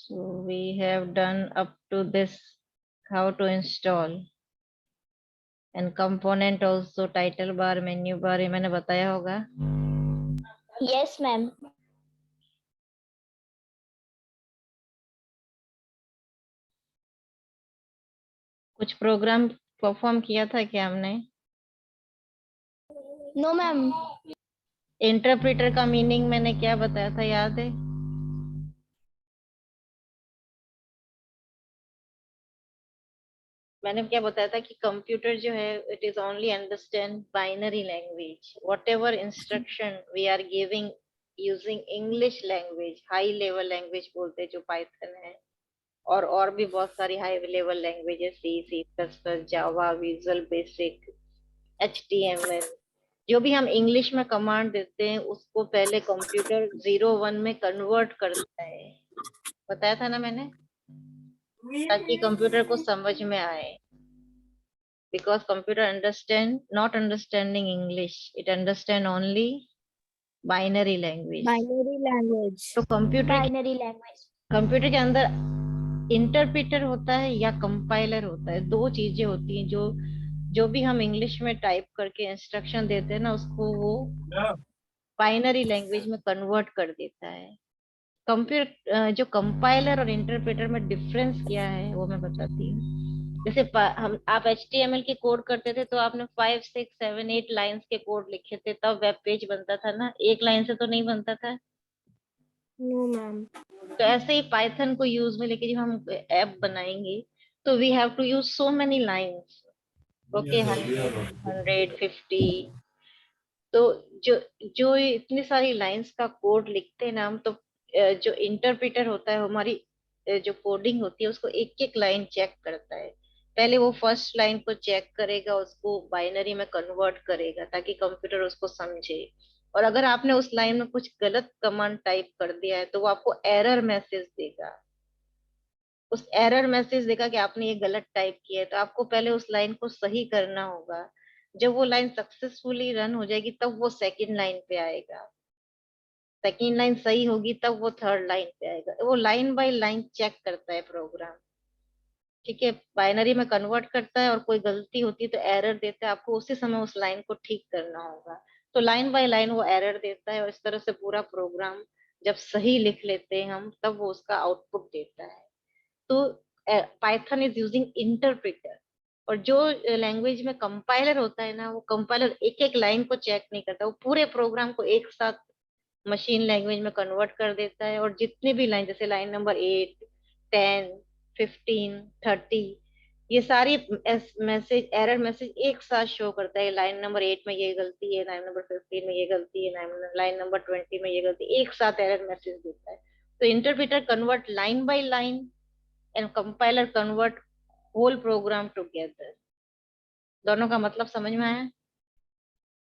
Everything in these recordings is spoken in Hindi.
So we have done up to this how to install and component also title bar menu bar ये मैंने बताया होगा. Yes, ma'am. कुछ प्रोग्राम परफॉर्म किया था क्या हमने? No, ma'am. इंटरप्रेटर का मीनिंग मैंने क्या बताया था याद है? मैंने क्या बताया था कि कंप्यूटर जो है it is only understand binary language. Whatever instruction we are giving using English language, high level language बोलते हैं जो पाइथन है, और भी बहुत सारी high level languages C, C plus plus, Java, Visual Basic, HTML. जो भी हम इंग्लिश में कमांड देते हैं उसको पहले कंप्यूटर 01 में कन्वर्ट करता है. बताया था ना मैंने, ताकि कंप्यूटर को समझ में आए. Because computer not understanding English, it understand only binary language. Binary language. तो Binary language. कंप्यूटर के अंदर इंटरप्रेटर होता है या कंपाइलर होता है. दो चीजें होती हैं. जो भी हम इंग्लिश में टाइप करके इंस्ट्रक्शन देते हैं ना, उसको वो बाइनरी लैंग्वेज में कन्वर्ट कर देता है. कंप्यूटर जो कंपाइलर और इंटरप्रेटर में डिफरेंस क्या है वो मैं बताती हूँ. जैसे हम आप HTML के कोड करते थे तो आपने 5, 6, 7, 8 लाइंस के कोड लिखे थे, तब वेब पेज बनता था ना. एक लाइन से तो नहीं बनता था. No, ma'am. तो ऐसे ही पाइथन को यूज में लेके जब हम ऐप बनाएंगे तो we have to use so many lines. Okay, 150. तो जो जो इतनी सारी लाइंस का कोड लिखते हैं ना हम, तो जो इंटरप्रेटर होता है हमारी जो कोडिंग होती है उसको एक एक लाइन चेक करता है. पहले वो फर्स्ट लाइन को चेक करेगा, उसको बाइनरी में कन्वर्ट करेगा ताकि कंप्यूटर उसको समझे. और अगर आपने उस लाइन में कुछ गलत कमांड टाइप कर दिया है तो वो आपको एरर मैसेज देगा. उस एरर मैसेज देगा कि आपने ये गलत टाइप किया है, तो आपको पहले उस लाइन को सही करना होगा. जब वो लाइन सक्सेसफुली रन हो जाएगी तब वो सेकंड लाइन पे आएगा. सेकंड लाइन सही होगी तब वो थर्ड लाइन पे आएगा. वो लाइन बाय लाइन चेक करता है प्रोग्राम. ठीक है, बाइनरी में कन्वर्ट करता है और कोई गलती होती है तो एरर देता है. आपको उसी समय उस लाइन को ठीक करना होगा. तो लाइन बाय लाइन वो एरर देता है और इस तरह से पूरा प्रोग्राम जब सही लिख लेते हैं हम तब वो उसका आउटपुट देता है. तो पाइथन इज यूजिंग इंटरप्रेटर. और जो लैंग्वेज में कंपाइलर होता है ना, वो कंपाइलर एक एक लाइन को चेक नहीं करता, वो पूरे प्रोग्राम को एक साथ मशीन लैंग्वेज में कन्वर्ट कर देता है. और जितने भी लाइन, जैसे लाइन नंबर 8, 10, 15, 30, ये सारी मैसेज, एरर मैसेज एक साथ शो करता है. लाइन नंबर 8 में ये गलती है, लाइन नंबर 15 में ये गलती है, लाइन नंबर 20 में ये गलती, एक साथ एरर मैसेज देता है. तो interpreter convert line by line and compiler convert whole program together. दोनों का मतलब समझ में आया?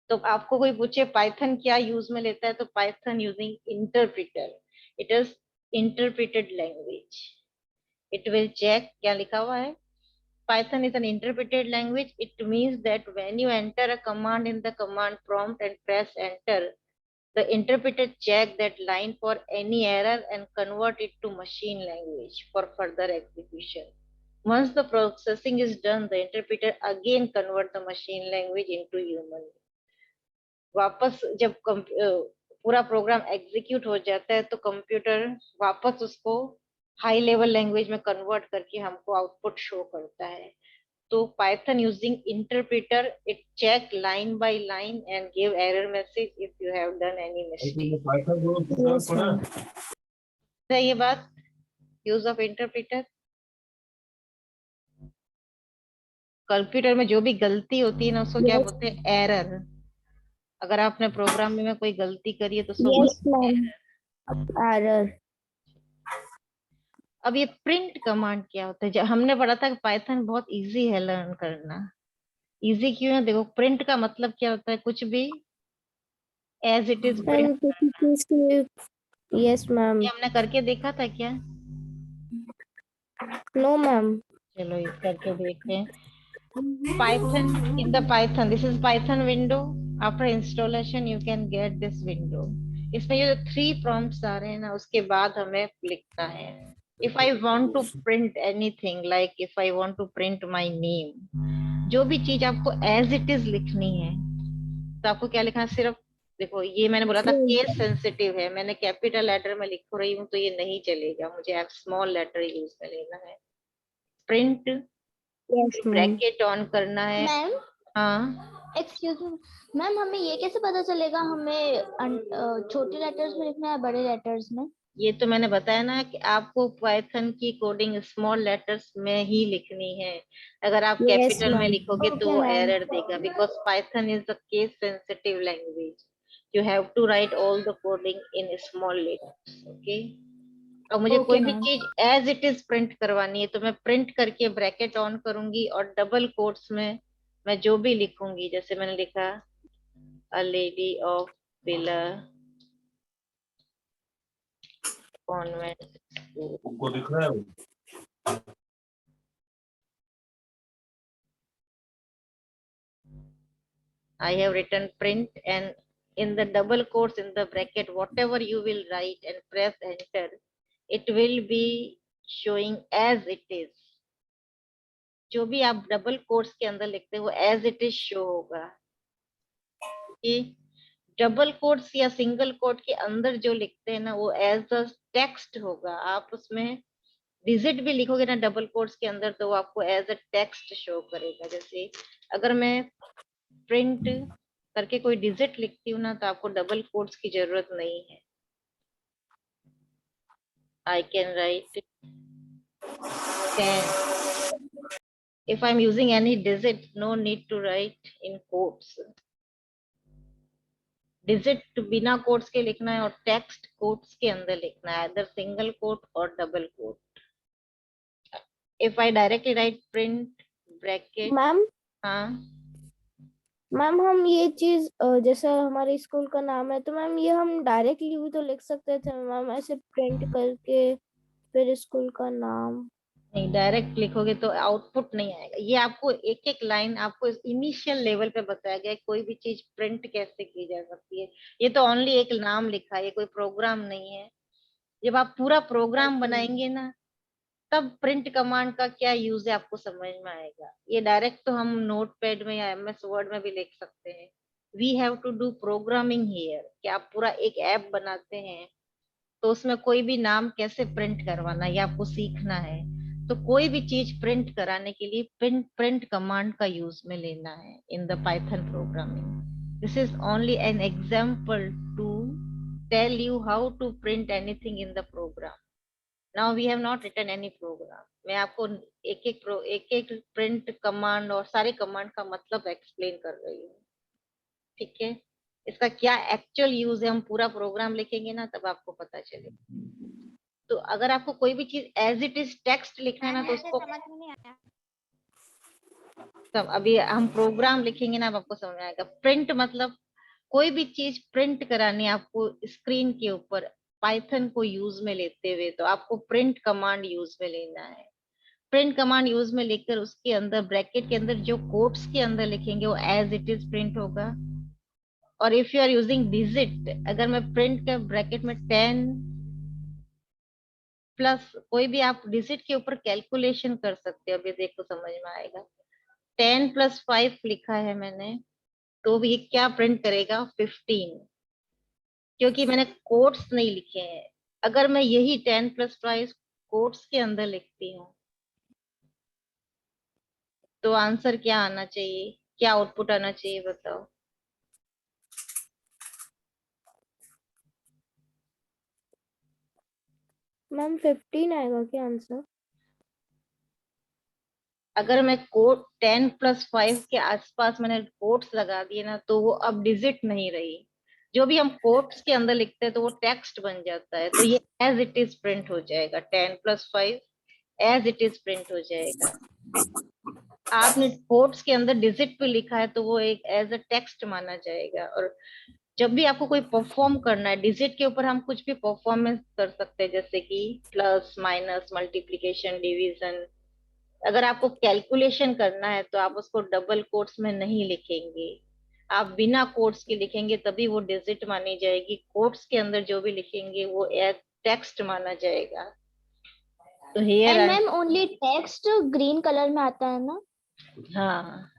तो आपको कोई पूछे पाइथन क्या यूज में लेता है, तो Python using interpreter. It is interpreted language. It will check, क्या लिखा हुआ है, Python is an interpreted language. It means that when you enter a command in the command prompt and press enter, the interpreter check that line for any error and convert it to machine language for further execution. Once the processing is done, the interpreter again convert the machine language into human. वापस जब पूरा प्रोग्राम एग्जीक्यूट हो जाता है तो कंप्यूटर वापस उसको हाई लेवल लैंग्वेज में कन्वर्ट करके हमको आउटपुट शो करता है. तो Python using interpreter, it check line by line and give error message if you have done any mistake. ये बात यूज ऑफ इंटरप्रेटर. कंप्यूटर में जो भी गलती होती है ना उसको क्या बोलते हैं, एरर. अगर आपने प्रोग्राम में कोई गलती करी है तो उसको एरर. अब ये प्रिंट कमांड क्या होता है? जब हमने पढ़ा था कि पाइथन बहुत इजी है लर्न करना. इजी क्यों है? देखो, प्रिंट का मतलब क्या होता है, कुछ भी as it is print. Yes ma'am. ये हमने करके देखा था क्या? No ma'am. चलो इस करके देखते हैं. Python, in the Python, this is Python window. After installation you can get this window. इसमें ये जो 3 prompts आ रहे हैं ना, उसके बाद हमें लिखना है. if I want to print anything, like if I want to print my name, जो भी चीज आपको as it is लिखनी है तो आपको क्या लिखना है? सिर्फ देखो, ये मैंने बोला था केस सेंसिटिव है, मैंने कैपिटल लेटर में लिख रही हूँ तो ये नहीं चलेगा, मुझे स्मॉल लेटर यूज में लेना है। Print, yes ma'am. Bracket on करना है। मैम हाँ, एक्सक्यूज मी मैम, हमें ये कैसे पता चलेगा हमें छोटे लेटर्स में लिखना है बड़े लेटर्स में? ये तो मैंने बताया ना कि आपको पाइथन की कोडिंग स्मॉल लेटर्स में ही लिखनी है। अगर आप यस कैपिटल में मैम। लिखोगे तो ओके वो मैम। एरर देगा, because Python is the case sensitive language. You have to write all the coding in small letters, okay. और मुझे ओके कोई भी मैम। चीज एज इट इज प्रिंट करवानी है तो मैं प्रिंट करके ब्रैकेट ऑन करूंगी और डबल कोट्स में मैं जो भी लिखूंगी, जैसे मैंने लिखा a lady of pillar convent school, उनको दिख रहा है वो? I have written print, and in the double quotes in the bracket, whatever you will write and press enter, it will be showing as it is. जो भी आप डबल कोट्स के अंदर लिखते हो एज इट इज शो होगा। कि डबल कोट्स या सिंगल कोट के अंदर जो लिखते हैं ना वो एज अ टेक्स्ट होगा। आप उसमें डिजिट भी लिखोगे ना डबल कोट्स के अंदर तो वो आपको एज अ टेक्स्ट शो करेगा। जैसे अगर मैं प्रिंट करके कोई डिजिट लिखती हूँ ना तो आपको डबल कोट्स की जरूरत नहीं है। आई can right 10 if I'm using any digit, no need to write in quotes. Digit बिना कोट्स के लिखना है और टेक्स्ट कोट्स के अंदर लिखना है, either सिंगल कोट और double quote. if I directly write print bracket, ma'am हाँ मैम हम ये चीज जैसा हमारे स्कूल का नाम है तो मैम ये हम डायरेक्टली भी तो लिख सकते थे मैम, ऐसे प्रिंट करके फिर स्कूल का नाम। नहीं, डायरेक्ट लिखोगे तो आउटपुट नहीं आएगा। ये आपको एक एक लाइन आपको इनिशियल लेवल पे बताया गया है, कोई भी चीज प्रिंट कैसे की जा सकती है। ये तो ओनली एक नाम लिखा है, ये कोई प्रोग्राम नहीं है। जब आप पूरा प्रोग्राम बनाएंगे ना तब प्रिंट कमांड का क्या यूज है आपको समझ में आएगा। ये डायरेक्ट तो हम नोट पैड में या एमएस वर्ड में भी लिख सकते हैं। We have to do programming here, कि आप पूरा एक ऐप बनाते हैं तो उसमें कोई भी नाम कैसे प्रिंट करवाना है ये आपको सीखना है। तो कोई भी चीज प्रिंट कराने के लिए प्रिंट प्रिंट कमांड का यूज में लेना है in the Python programming. This is only an example to tell you how to print anything in the program. Now we have not written any program. मैं आपको एक एक प्रिंट कमांड और सारे कमांड का मतलब एक्सप्लेन कर रही हूँ, ठीक है। इसका क्या एक्चुअल यूज है हम पूरा प्रोग्राम लिखेंगे ना तब आपको पता चलेगा। तो अगर आपको कोई भी चीज एज इट इज टेक्स्ट लिखना है ना तो उसको समझ में नहीं आया। तब अभी हम प्रोग्राम लिखेंगे ना अब आपको समझ में आएगा। प्रिंट मतलब कोई भी चीज प्रिंट करानी है आपको स्क्रीन के ऊपर पाइथन को यूज में लेते हुए तो आपको प्रिंट कमांड यूज में लेना है। प्रिंट कमांड यूज में लेकर उसके अंदर ब्रैकेट के अंदर जो कोट्स के अंदर लिखेंगे वो एज इट इज प्रिंट होगा। और if you are using digit, अगर मैं प्रिंट का ब्रैकेट में 10 प्लस कोई भी आप डिजिट के ऊपर कैलकुलेशन कर सकते हो, अभी देखो समझ में आएगा। 10+5 लिखा है मैंने तो भी ये क्या प्रिंट करेगा 15, क्योंकि मैंने कोट्स नहीं लिखे हैं। अगर मैं यही 10+5 कोट्स के अंदर लिखती हूँ तो आंसर क्या आना चाहिए, क्या आउटपुट आना चाहिए बताओ। मैम 15 आएगा क्या आंसर? अगर मैं कोट 10+5 के आसपास मैंने कोट्स लगा दिए ना तो वो अब डिजिट नहीं रही। जो भी हम कोट्स के अंदर लिखते हैं तो वो टेक्स्ट बन जाता है, तो ये एज इट इज प्रिंट हो जाएगा। 10+5 एज इट इज प्रिंट हो जाएगा। आपने कोट्स के अंदर डिजिट पे लिखा है तो वो एक एज अ टेक्स्ट माना जाएगा। और जब भी आपको कोई परफॉर्म करना है डिजिट के ऊपर हम कुछ भी परफॉर्मेंस कर सकते हैं, जैसे कि प्लस माइनस मल्टीप्लीकेशन डिवीजन। अगर आपको कैलकुलेशन करना है तो आप उसको डबल कोट्स में नहीं लिखेंगे, आप बिना कोट्स के लिखेंगे तभी वो डिजिट मानी जाएगी। कोट्स के अंदर जो भी लिखेंगे वो एक टेक्स्ट माना जाएगा। तो here and ma'am only text green colour में आता है ना? हाँ,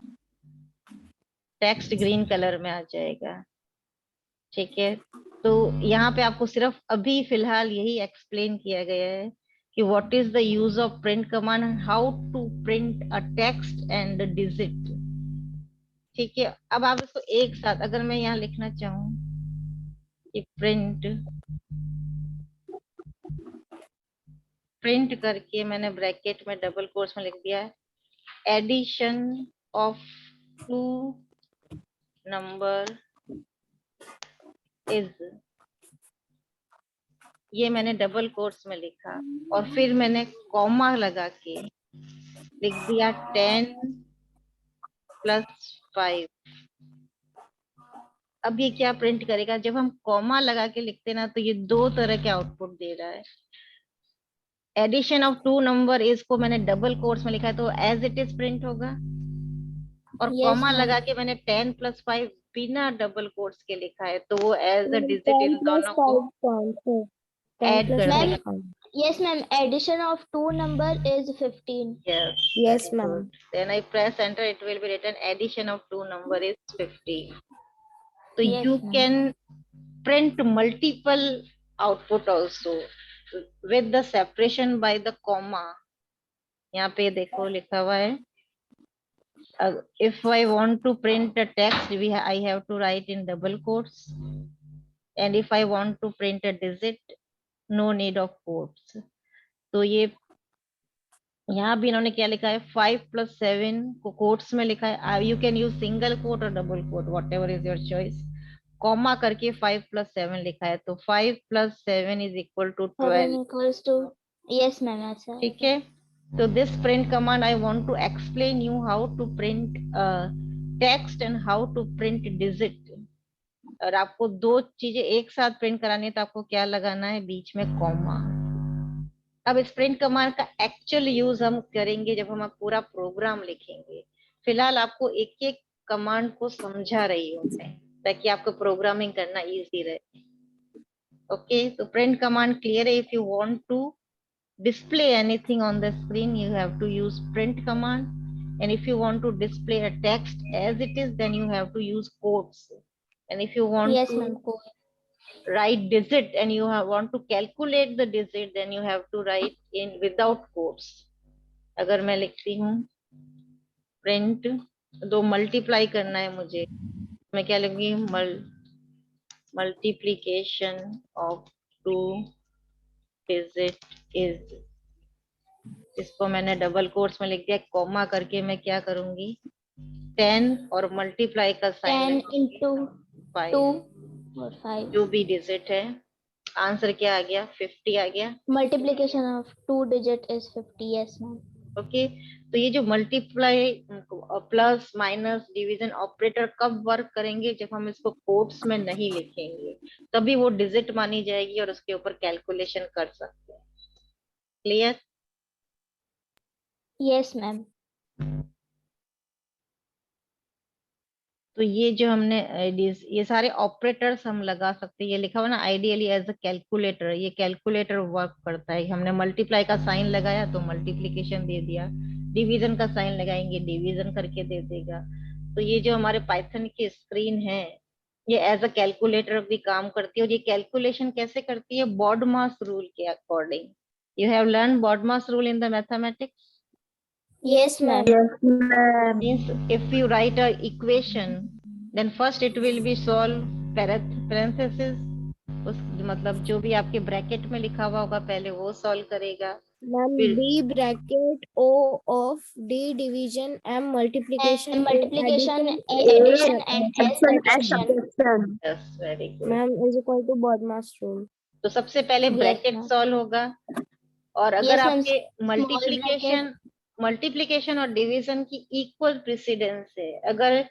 टेक्स्ट ग्रीन कलर में आ जाएगा। ठीक है, तो यहाँ पे आपको सिर्फ अभी फिलहाल यही एक्सप्लेन किया गया है कि what is the use of print command, how to print a text and digit. ठीक है, अब आप इसको एक साथ अगर मैं यहाँ लिखना चाहूँ कि प्रिंट, प्रिंट करके मैंने ब्रैकेट में डबल कोट्स में लिख दिया है, addition of two number is, ये मैंने डबल कोट्स में लिखा और फिर मैंने कॉमा लगा के लिख दिया 10+5। अब ये क्या प्रिंट करेगा, जब हम कॉमा लगा के लिखते ना तो ये दो तरह के आउटपुट दे रहा है। Addition of two number is को मैंने डबल कोट्स में लिखा है तो एज इट इज प्रिंट होगा, और यस कॉमा मैम। लगा के मैंने 10+5 बिना डबल कोट्स के लिखा है तो वो as a digit 10 in plus दोनों को 5 कौन से? 10 ऐड plus कर 5 देगा। Ma'am yes ma'am, addition of two number is 15. Yes, Yes, very ma'am. good. Then I press enter, it will be written addition of two number is 50. So Yes, you ma'am. can print multiple output also with the separation by the comma. यहाँ पे देखो लिखा हुआ है, if I want to print a text, I have to write in double quotes, and if I want to print a digit, no need of quotes. तो ये यहाँ भी इन्होंने क्या लिखा है, 5+7 को कोट्स में लिखा है, you can use single quote और double quote, whatever is your choice, comma करके 5+7 लिखा है तो 5+7 is equal to 12। equals to yes ma'am, अच्छा ठीक है, तो this print command I want to explain you how to print text and how to print digit. और आपको दो चीजें एक साथ प्रिंट करानी है तो आपको क्या लगाना है, बीच में कॉमा। अब इस प्रिंट कमांड का एक्चुअल यूज हम करेंगे जब हम पूरा प्रोग्राम लिखेंगे। फिलहाल आपको एक एक कमांड को समझा रही हूँ मैं ताकि आपको प्रोग्रामिंग करना इजी रहे। ओके, तो प्रिंट कमांड क्लियर है। If you want to display anything on the screen, you have to use print command, and if you want to display a text as it is, then you have to use quotes, and if you want yes to ma'am, write digit and you want to calculate the digit, then you have to write in without quotes. अगर मैं लिखती हूँ प्रिंट, दो मल्टीप्लाई करना है मुझे, मैं क्या लिखूंगी, multiplication of two digit is, इसको मैंने डबल कोट्स में लिख दिया, कॉमा करके मैं क्या करूंगी, 10 और मल्टीप्लाई का साइन 10 into 5, 2 और 5 जो भी डिजिट है। आंसर क्या आ गया, 50 आ गया। multiplication of 2 digit is 50, yes ma'am. Okay, तो ये जो multiply plus minus division operator कब वर्क करेंगे, जब हम इसको कोट्स में नहीं लिखेंगे, तभी वो डिजिट मानी जाएगी और उसके ऊपर कैलकुलेशन कर सकते हैं। क्लियर? yes ma'am. तो ये जो हमने ये सारे ऑपरेटर्स हम लगा सकते हैं, ये लिखा हुआ ना आइडियली एज अ कैलकुलेटर, ये कैलकुलेटर वर्क करता है। हमने मल्टीप्लाई का साइन लगाया तो मल्टीप्लिकेशन दे दिया, डिवीजन का साइन लगाएंगे डिवीजन करके दे देगा। तो ये जो हमारे पाइथन की स्क्रीन है, ये एज अ कैलकुलेटर भी काम करती है। और ये कैलकुलेशन कैसे करती है, बॉडमास रूल के according. You have learn BODMAS rule in the mathematics. Yes ma'am. Means if you write a equation, then first it will be solve parenthesis, उस मतलब जो भी आपके ब्रैकेट में लिखा हुआ होगा पहले वो सॉल्व करेगा। मैम फिर D bracket O of D division M multiplication And multiplication, addition and S subtraction. Yes, very good. Ma'am is equal to Bodmas rule. तो सबसे पहले Yes ब्रैकेट ma'am. सॉल्व होगा, और अगर Yes ma'am. आपके Small bracket. मल्टीप्लिकेशन और डिवीजन की इक्वल प्रेसिडेंस है, अगर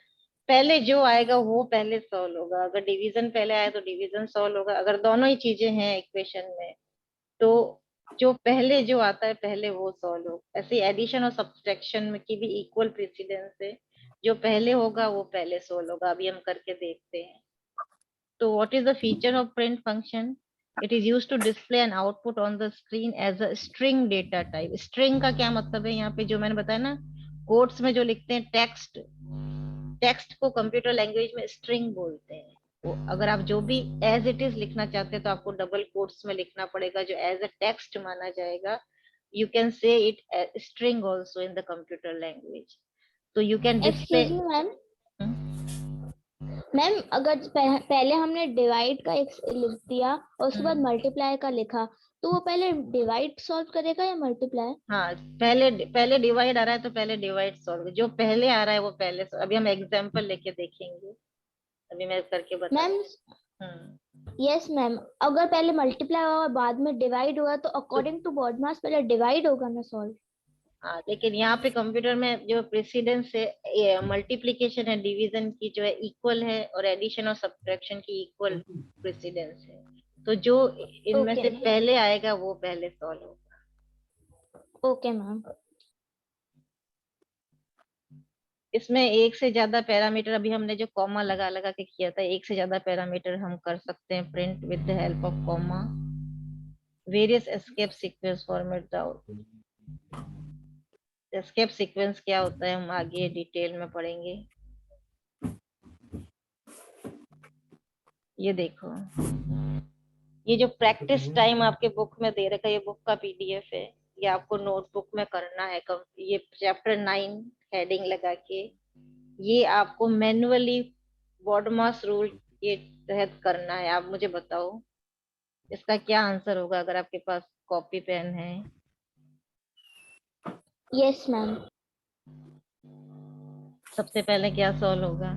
पहले जो आएगा वो पहले सॉल्व होगा, अगर डिवीजन पहले आए तो डिवीजन सॉल्व होगा, अगर दोनों ही चीजें हैं इक्वेशन में तो जो पहले जो आता है पहले वो सॉल्व हो। ऐसे एडिशन और सब्सट्रैक्शन में की भी इक्वल प्रेसिडेंस है, जो पहले होगा वो पहले सॉल्व होगा। अभी हम करके देखते हैं। तो what is the feature of print function, it is use to display an output on the screen as a string data type. String का क्या मतलब है यहाँ पे, जो मैंने बताया ना, कोड्स में जो लिखते हैं टेक्स्ट, टेक्स्ट को कंप्यूटर लैंग्वेज में स्ट्रिंग बोलते हैं। तो अगर आप जो भी एज इट इज लिखना चाहते हैं तो आपको डबल कोट्स में लिखना पड़ेगा, जो एज अ टेक्स्ट माना जाएगा। You can say it string also in the computer language. तो you can display. Excuse me ma'am, ma'am अगर पहले हमने डिवाइड का एक लिख दिया और उसके बाद मल्टीप्लाई का लिखा, तो वो पहले डिवाइड सॉल्व करेगा या मल्टीप्लाई? हाँ, पहले पहले डिवाइड आ रहा है तो पहले डिवाइड सॉल्व, जो पहले आ रहा है वो पहले अभी हम एग्जांपल लेके देखेंगे, अभी मैं करके बता। मैम हम्म यस मैम, अगर पहले मल्टीप्लाई होगा बाद में डिवाइड होगा तो तो अकॉर्डिंग टू बॉडमास पहले डिवाइड होगा ना सॉल्व? हाँ, लेकिन यहाँ पे कंप्यूटर में जो प्रेसिडेंस है, मल्टीप्लिकेशन है डिवीजन की जो है इक्वल है, और एडिशन और सब्ट्रैक्शन की इक्वल प्रेसिडेंस है। तो जो इनमें ओके से पहले आएगा वो पहले सॉल्व होगा। Okay ma'am. इसमें एक से ज्यादा पैरामीटर, अभी हमने जो कॉमा लगा लगा के किया था, एक से ज्यादा पैरामीटर हम कर सकते हैं print with the help of comma. Various escape sequence format the output. Escape sequence क्या होता है हम आगे डिटेल में पढ़ेंगे। ये देखो, ये जो प्रैक्टिस टाइम आपके बुक में दे रखा है, ये बुक का पीडीएफ है, ये आपको नोटबुक में करना है। ये चैप्टर 9 हेडिंग लगा के ये आपको मैन्युअली बॉडमास रूल के तहत करना है। आप मुझे बताओ इसका क्या आंसर होगा अगर आपके पास कॉपी पेन है। Yes ma'am. सबसे पहले क्या सॉल्व होगा?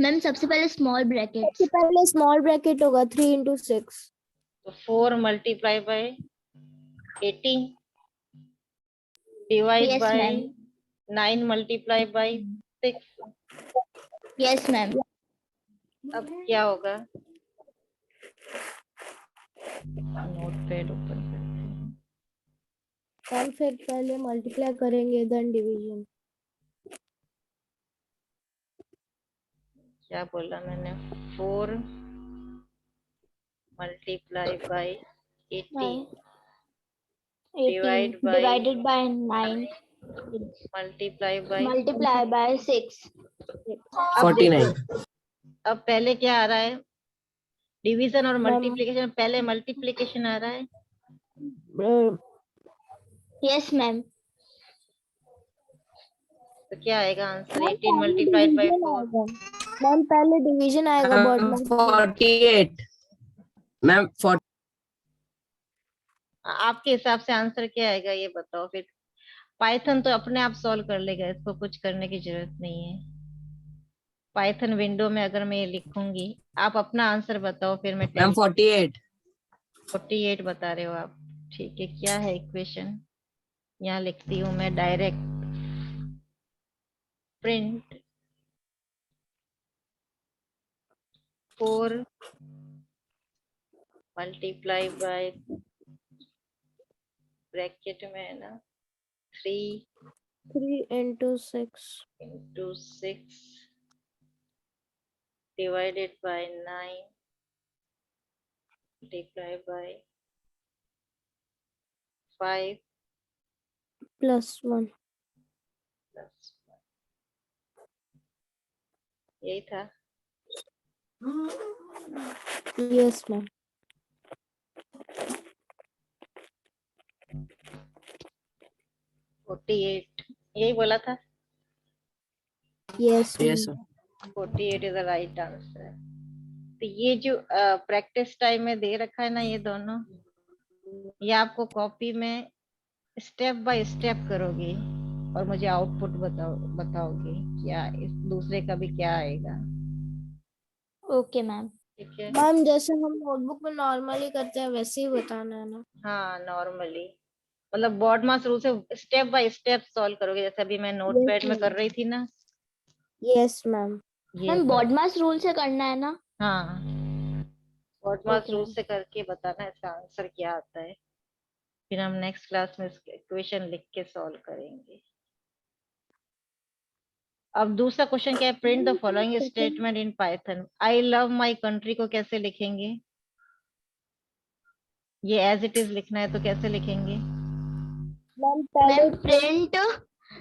मैम सबसे पहले स्मॉल ब्रैकेट्स। सबसे पहले स्मॉल ब्रैकेट होगा 3 into 6। तो 4 multiply by 18 divide yes by ma'am. 9 multiply by 6। Yes ma'am. अब क्या होगा? नोटपैड ओपन करते हैं। और फिर पहले मल्टीप्लाई करेंगे देन डिवीजन। क्या बोला मैंने? 4 multiply by 18 divide 18 by divided by 9 multiply bye. Multiply by 6। अब देखो, 49। अब पहले क्या आ रहा है? डिवीजन और मैम मल्टीप्लिकेशन। पहले मल्टीप्लिकेशन आ रहा है, यस मैम। तो क्या आएगा आंसर? मैम 18 पहले मल्टीप्लाइड बाय डिवीजन 4। आएगा। मैम पहले डिवीजन आएगा बॉडमास से। 48 मैम। आपके हिसाब से आंसर क्या आएगा ये बताओ फिर। पाइथन तो अपने आप सॉल्व कर लेगा, इसको कुछ करने की जरूरत नहीं है। पाइथन विंडो में अगर मैं ये लिखूंगी, आप अपना आंसर बताओ फिर मैं मैम 48। 48 बता रहे हो आप? ठीक है, क्या है इक्वेशन? यहाँ लिखती हूँ मैं direct. Print 4 multiply bye, bracket में है ना, 3 3 into 6 into 6 divided by 9 multiplied by 5 +1। plus 1। यही था। Yes ma'am. 48 यही बोला था। Yes yes ma'am. 48 is the right answer. तो ये जो प्रैक्टिस टाइम में दे रखा है ना, ये दोनों, ये आपको कॉपी में स्टेप बाय स्टेप करोगे और मुझे आउटपुट बताओगे क्या इस दूसरे का भी क्या आएगा। Okay ma'am. ठीक है। मैम जैसे हम नोटबुक में नॉर्मली करते हैं वैसे ही बताना है ना? हाँ, नॉर्मली मतलब बॉडमास रूल से स्टेप बाय स्टेप सॉल्व करोगे, जैसे अभी मैं नोटपैड में कर रही थी ना। Yes ma'am. ये मैम सब। बॉडमास रूल से करना है ना? हाँ, बॉडमास ओके रूल मैम। से करके बताना इसका आंसर क्या आता है। फिर हम नेक्स्ट क्लास में इसके इक्वेशन लिख के सॉल्व करेंगे। अब दूसरा क्वेश्चन क्या है, print the following statement in Python. I love my country को कैसे लिखेंगे? ये एज इट इज लिखना है तो कैसे लिखेंगे? मैम पहले ma'am print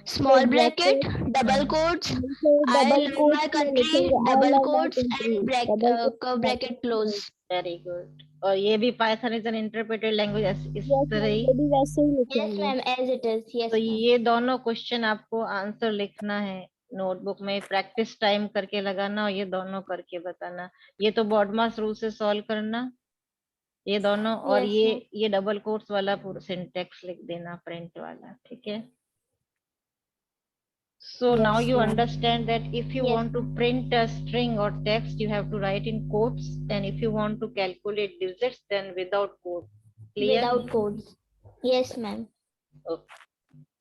small bracket double quotes I double love quote my में कंट्री लिखेंगे I double love my quotes country, and double curve bracket close. Very good. और ये भी Python is an interpreted language, इस यस तरह मैम, ही। ये भी वैसे ही यस लिखेंगे। Ma'am as it is. तो यस मैम। ये दोनों क्वेश्चन आपको आंसर लिखना है नोटबुक में, प्रैक्टिस टाइम करके लगाना और ये दोनों करके बताना। ये तो बॉडमास रूल से सॉल्व करना ये दोनों, और Yes, ma'am. ये डबल कोट्स वाला पूरा सिंटेक्स लिख देना प्रिंट वाला, ठीक है। So now Yes, you ma'am. understand that if you Yes, want to print a string or text, you have to write in quotes, and if you want to calculate digits, then without quotes. Clear? Without codes. Yes, ma'am. Okay.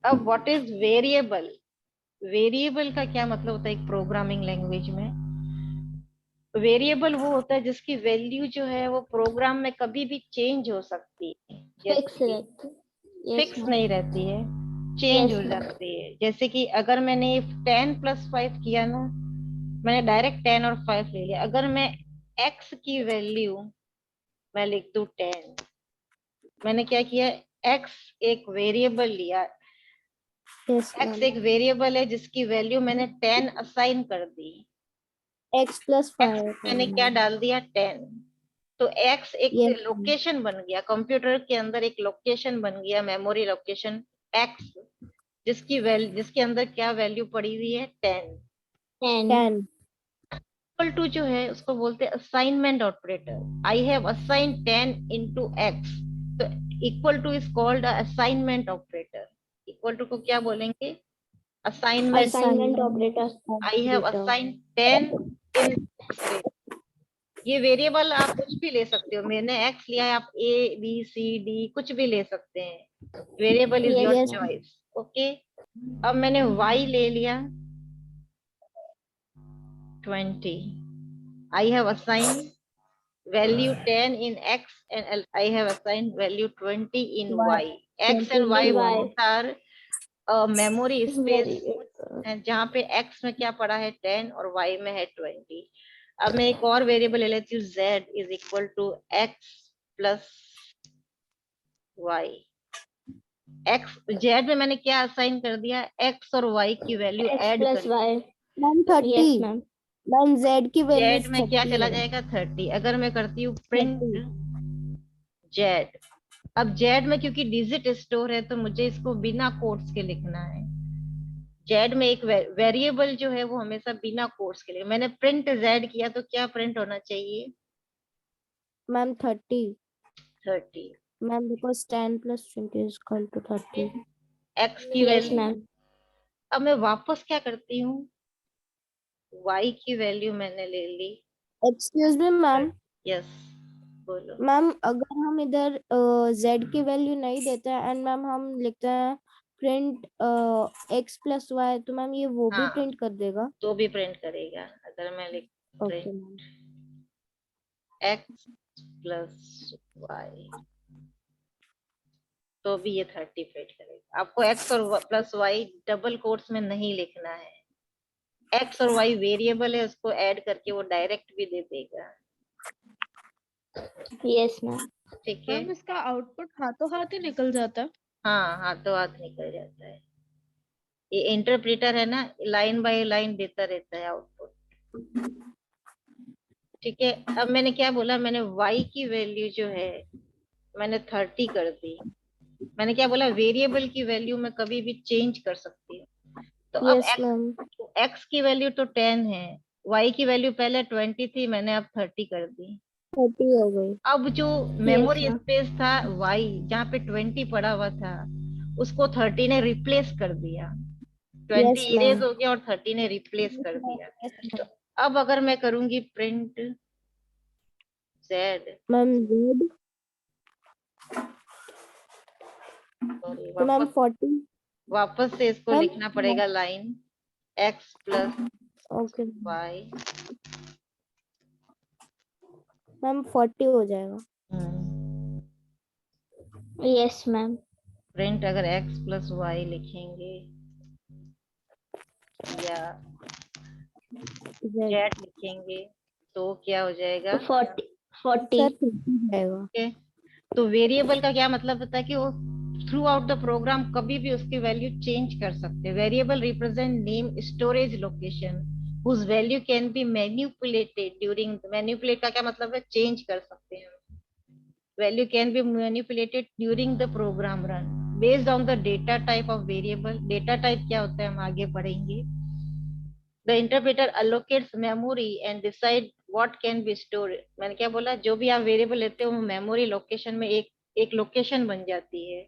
अब what is variable? वेरिएबल का क्या मतलब होता है एक प्रोग्रामिंग लैंग्वेज में? वेरिएबल वो होता है जिसकी वैल्यू जो है वो प्रोग्राम में कभी भी चेंज हो सकती है, Fix it. Yes, fix ma'am. नहीं रहती है, चेंज Yes, हो ma'am. जाती है। जैसे कि अगर मैंने 10+5 किया ना, मैंने डायरेक्ट 10 और 5 ले लिया। अगर मैं x की वैल्यू मैं लिख दूं 10, मैंने क्या किया, x एक वेरिएबल लिया। Yes, x ma'am. एक वेरिएबल है जिसकी वैल्यू मैंने 10 असाइन कर दी। X plus x 5 मैंने क्या डाल दिया, 10। तो x एक Yes, ma'am. लोकेशन बन गया, कंप्यूटर के अंदर एक लोकेशन बन गया, मेमोरी लोकेशन x, जिसके अंदर क्या वैल्यू पड़ी हुई है, 10। 10. इक्वल टू जो है उसको बोलते हैं assignment operator. I have assign 10 into x, तो equal two is called assignment operator. Equal to को क्या बोलेंगे, assignment. Assignment operator. I have assign 10 in x। ये वेरिएबल आप कुछ भी ले सकते हो, मैंने x लिया है, आप a b c d कुछ भी ले सकते हैं, variable is your Yes, ma'am. Choice. Okay, अब मैंने y ले लिया 20। I have assigned value 10 in x and I have assigned value 20 in y. X and y in y. both are memory Very space, good. है जहाँ पे x में क्या पड़ा है 10 और y में है 20। अब मैं एक और वेरिएबल ले लेती हूँ, z is equal to x plus y। x z में मैंने क्या असाइन कर दिया, x और y की वैल्यू X ऐड plus कर। y. Ma'am 30 Yes, ma'am. Ma'am Z की वैल्यू z में क्या 30 चला है। जाएगा, 30। अगर मैं करती हूँ प्रिंट 30 z, अब जेड में क्योंकि डिजिट स्टोर है तो मुझे इसको बिना कोट्स के लिखना है। जेड में एक वेरिएबल जो है वो हमेशा बिना कोट्स के लिए, मैंने प्रिंट जेड किया तो क्या प्रिंट होना चाहिए, ma'am 30 30। Ma'am because 10 plus 20 is equal to 30। X की Yes, वैल्यू, ma'am. अब मैं वापस क्या करती हूँ, वाई की वैल्यू मैंने ले ली। एक्सक्यूज मी मैम, यस बोलो। मैम अगर हम इधर Z की वैल्यू नहीं देते हैं एंड मैम हम लिखते हैं प्रिंट x plus y, तो मैम ये वो भी हाँ प्रिंट कर देगा? तो भी प्रिंट करेगा। अगर मैं लिख okay print ma'am. X plus Y तो भी ये 30 प्रिंट करेगा। आपको x और प्लस y डबल कोट्स में नहीं लिखना है, x और y वेरिएबल है, उसको ऐड करके वो डायरेक्ट भी दे देगा। Yes, ma'am. ठीक है, मैम इसका आउटपुट हाथों हाथ ही निकल जाता है। हाँ हाथों हाथ निकल जाता है। ये इंटरप्रेटर है ना, लाइन बाय लाइन देता रहता है आउटपुट। ठीक है, अब मैंने क्या बोला, मैंने y की वैल्यू जो है मैंने 30 कर दी। मैंने क्या बोला, वेरिएबल की वैल्यू मैं कभी भी चेंज कर सकती हूँ। तो अब यस मैम। x की वैल्यू तो 10 है, y की वैल्यू पहले 20 थी, मैंने अब 30 कर दी। 30 हो गई। अब जो मेमोरी ma'am. स्पेस था y जहाँ पे 20 पड़ा हुआ था उसको 30 ने रिप्लेस कर दिया। 20 यस इरेज मैम। हो गया और 30 ने रिप्लेस कर दिया। तो अब अगर मैं करूंगी print z, ma'am Z sorry तो मैम वापस 40। वापस से इसको मैम लिखना पड़ेगा line x plus okay y। Ma'am 40 हो जाएगा। Yes, ma'am. प्रिंट अगर x प्लस y लिखेंगे या Z जेड लिखेंगे तो क्या हो जाएगा? 40 सर 40 जाएगा। ओके, तो वेरिएबल का क्या मतलब होता है कि वो थ्रू आउट द प्रोग्राम कभी भी उसकी वैल्यू चेंज कर सकते हैं। Variable represent name, storage, location whose value can be manipulated during, manipulate का क्या मतलब है? चेंज कर सकते हैं। value can be manipulated during the program run based on the data type of variable. data type क्या होता है हम आगे पढ़ेंगे। the interpreter allocates memory and decide what can be stored. मैंने क्या बोला, जो भी आप वेरिएबल लेते हो वो मेमोरी लोकेशन में एक लोकेशन बन जाती है।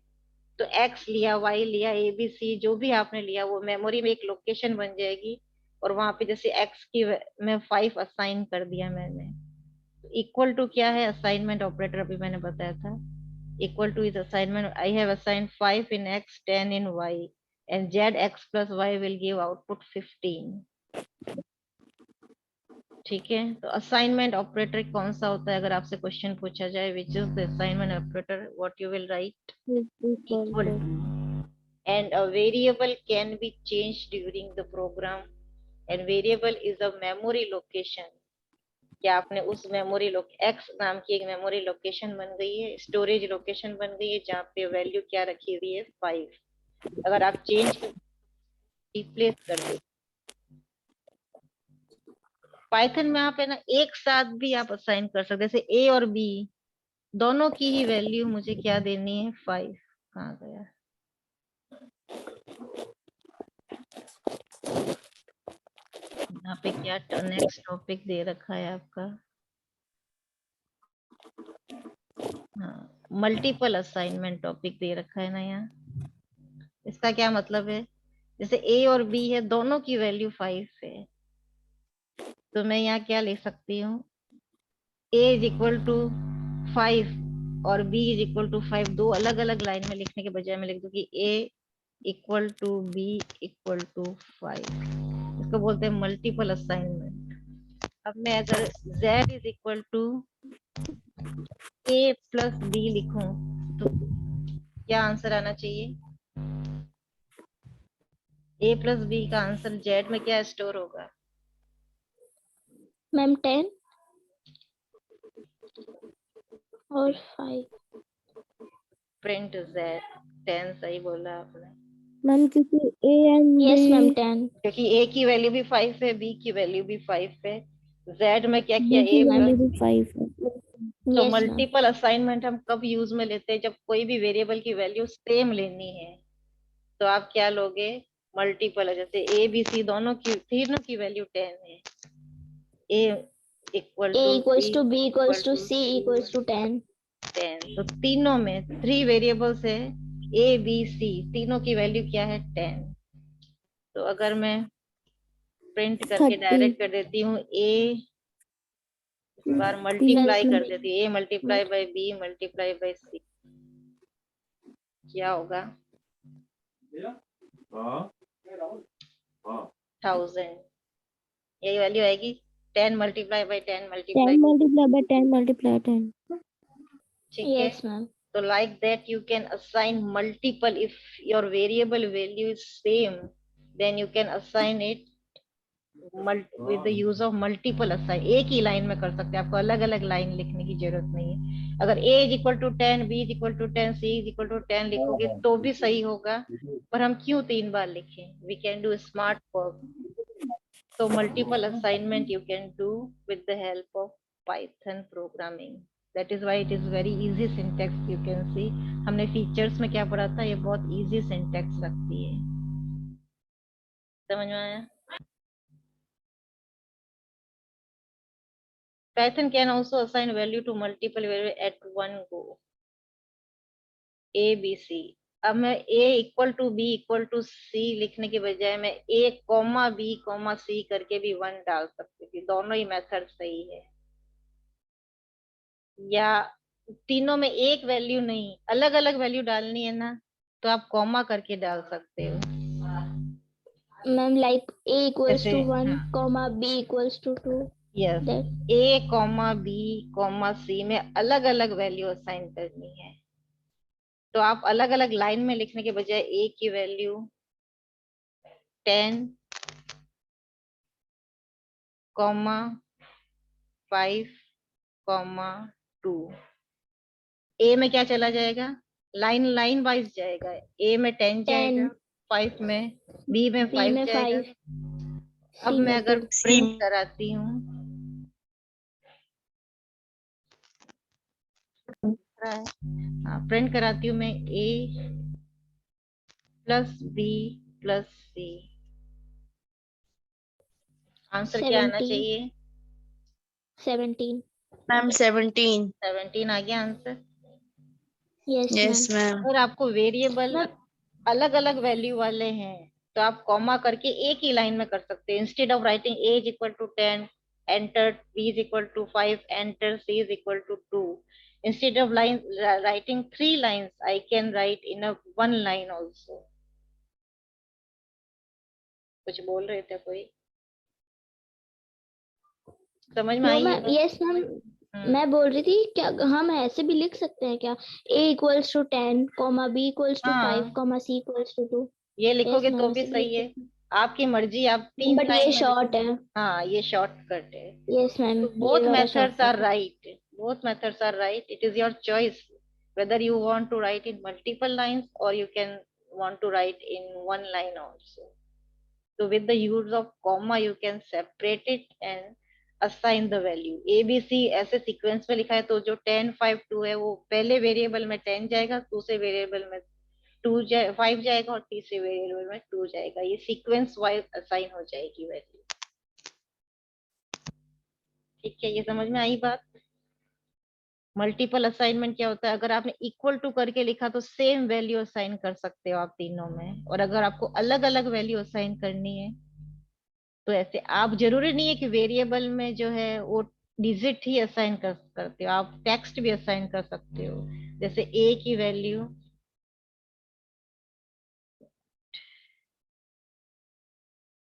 तो x लिया, y लिया, a b c जो भी आपने लिया वो मेमोरी में एक लोकेशन बन जाएगी। और वहां पे जैसे x की मैं 5 असाइन कर दिया मैंने। इक्वल टू क्या है? असाइनमेंट ऑपरेटर अभी मैंने बताया था। Equal two is assignment. I have assigned 5 in x, 10 in y, and z x plus y will give output 15। ठीक है, तो असाइनमेंट ऑपरेटर कौन सा होता है? अगर आपसे क्वेश्चन पूछा जाए which is the assignment operator, what you will write? Equal to. And a variable can be change during the program, and variable is a memory location. क्या आपने उस मेमोरी एक्स नाम की एक मेमोरी लोकेशन बन गई है, स्टोरेज लोकेशन बन गई है, जहाँ पे वैल्यू क्या रखी हुई है? 5। अगर आप चेंज रिप्लेस कर दे पाइथन में, आप है ना एक साथ भी आप असाइन कर सकते, जैसे ए और बी दोनों की ही वैल्यू मुझे क्या देनी है? 5। कहाँ गया? यहाँ पे क्या नेक्स्ट टॉपिक दे रखा है आपका? हाँ, मल्टीपल असाइनमेंट टॉपिक दे रखा है ना यहाँ। इसका क्या मतलब है? जैसे ए और बी है, दोनों की वैल्यू 5 है, तो मैं यहाँ क्या लिख सकती हूँ? ए इज इक्वल टू 5 और बी इज इक्वल टू 5। दो अलग अलग लाइन में लिखने के बजाय मैं लिख दूँ कि A equal to B equal to 5। इसको बोलते हैं मल्टीपल असाइनमेंट। अब मैं अगर z is equal to A plus B लिखूं तो क्या आंसर आना चाहिए? ए प्लस बी का आंसर z में क्या स्टोर होगा? मैम 10 और 5। Print z। 10 सही बोला आपने, मैम क्योंकि A and yes ma'am B 10। क्योंकि a की वैल्यू भी 5 है, b की वैल्यू भी 5 है। z में क्या किया? बी की a वैल्यू प्लस भी 5 है। तो यस मैम। मल्टीपल असाइनमेंट हम कब यूज में लेते हैं? जब कोई भी वेरिएबल की वैल्यू सेम लेनी है, तो आप क्या लोगे? मल्टीपल। जैसे ए बी सी दोनों की, तीनों की वैल्यू 10 है। A equal A to equals B to B equal equals to to C equals to 10। 10। तो तीनों में 3 वेरिएबल्स है, ए बी सी, तीनों की वैल्यू क्या है? 10। तो अगर मैं प्रिंट करके 30 डायरेक्ट कर देती हूँ, ए इस बार 30 मल्टीप्लाई Yes, कर ma'am. देती हूँ, A multiply by B multiply by C, क्या होगा? 1000। यही वैल्यू आएगी। 10 multiply by 10 10 multiply. multiplied by 10 multiplied 10। ठीक है, Yes, ma'am. so like that you can assign multiple. If your variable value is same, then you can assign it with the use of multiple assign। एक ही लाइन में कर सकते हैं, आपको अलग अलग लाइन लिखने की जरूरत नहीं है। अगर a is equal to 10, b is equal to 10, c is equal to 10 लिखोगे तो भी सही होगा, पर हम क्यों 3 बार लिखें? we can do smart work। so multiple assignment you can do with the help of Python programming। that is why it is very easy syntax। you can see हमने फीचर्स में क्या पढ़ा था, ये बहुत easy syntax रखती है। समझ में आया? Python can also assign value to multiple variable at one go। a b c। अब मैं a equal to b equal to c लिखने के बजाय मैं a comma b comma c करके भी 1 डाल सकती थी। दोनों ही मेथड सही है। या तीनों में एक वैल्यू नहीं, अलग अलग वैल्यू डालनी है ना, तो आप कॉमा करके डाल सकते हो। Ma'am, like A equals जैसे to 1, comma B equals to 2. Yes, That a comma b comma c में अलग अलग वैल्यू असाइन करनी है, तो आप अलग अलग लाइन में लिखने के बजाय a की वैल्यू 10 कॉमा 5 कॉमा 2। ए में क्या चला जाएगा, लाइन लाइन वाइज जाएगा। ए में 10 जाएगा, 5 में, बी में 5 जाएगा। अब मैं अगर प्रिंट कराती हूँ, प्रिंट कराती हूँ मैं ए प्लस बी प्लस सी, आंसर क्या आना 17। चाहिए? 17। मैम 17। 17 आ गया आंसर। Yes ma'am. अगर आपको वेरिएबल अलग अलग वैल्यू वाले हैं तो आप कॉमा करके एक ही लाइन में कर सकते हैं। Instead of writing a is equal to 10, enter b is equal to 5, enter c is equal to 2, instead of line writing 3 lines I can write in a 1 line also. कुछ बोल रहे थे कोई? समझ में आई? यस मैम, मैं बोल रही थी क्या हम ऐसे भी लिख सकते हैं क्या, a equals to 10 comma b equals to 5 comma c equals to 2? ये लिखोगे तो भी सही है, आपकी मर्जी। आप 3 बट लाइन ये में शॉर्ट है। हाँ, ये शॉर्टकट है। Yes ma'am, both methods are right, both methods are right. It is your choice whether you want to write in multiple lines or you can want to write in 1 line also. So with the use of comma you can separate it and assign the value. a b c ऐसे सीक्वेंस में लिखा है तो जो 10 5 2 है वो पहले वेरिएबल में 10 जाएगा, दूसरे वेरिएबल में 5 जाएगा और तीसरे वेरिएबल में 2 जाएगा। ये सीक्वेंस वाइज असाइन हो जाएगी वैल्यू। ठीक है, ये समझ में आई बात? मल्टीपल असाइनमेंट क्या होता है, अगर आपने इक्वल टू करके लिखा तो सेम वैल्यू असाइन कर सकते हो आप तीनों में, और अगर आपको अलग अलग वैल्यू असाइन करनी है तो ऐसे आप, जरूरी नहीं है कि वेरिएबल में जो है वो डिजिट ही असाइन करते हो, आप टेक्स्ट भी असाइन कर सकते हो। जैसे ए की वैल्यू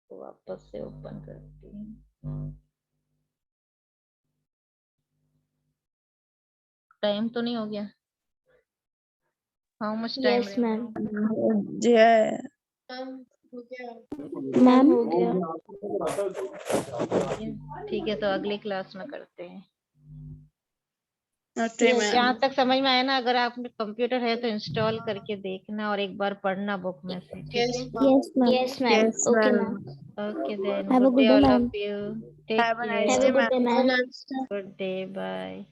तो वापस से ओपन करती हूँ। टाइम तो नहीं हो गया? How much time? Yes ma'am. Ma'am हो गया। ठीक है, तो अगली क्लास में करते हैं। Okay ma'am. जहाँ तक समझ में आया ना, अगर आपने कंप्यूटर है तो इंस्टॉल करके देखना और एक बार पढ़ना बुक में से। ठीक है? Yes ma'am. Yes ma'am, okay ma'am. Okay then, Have a good good day day, all ma'am. Of you. Take Have a care, nice have day, a good day ma'am. Good day, bye.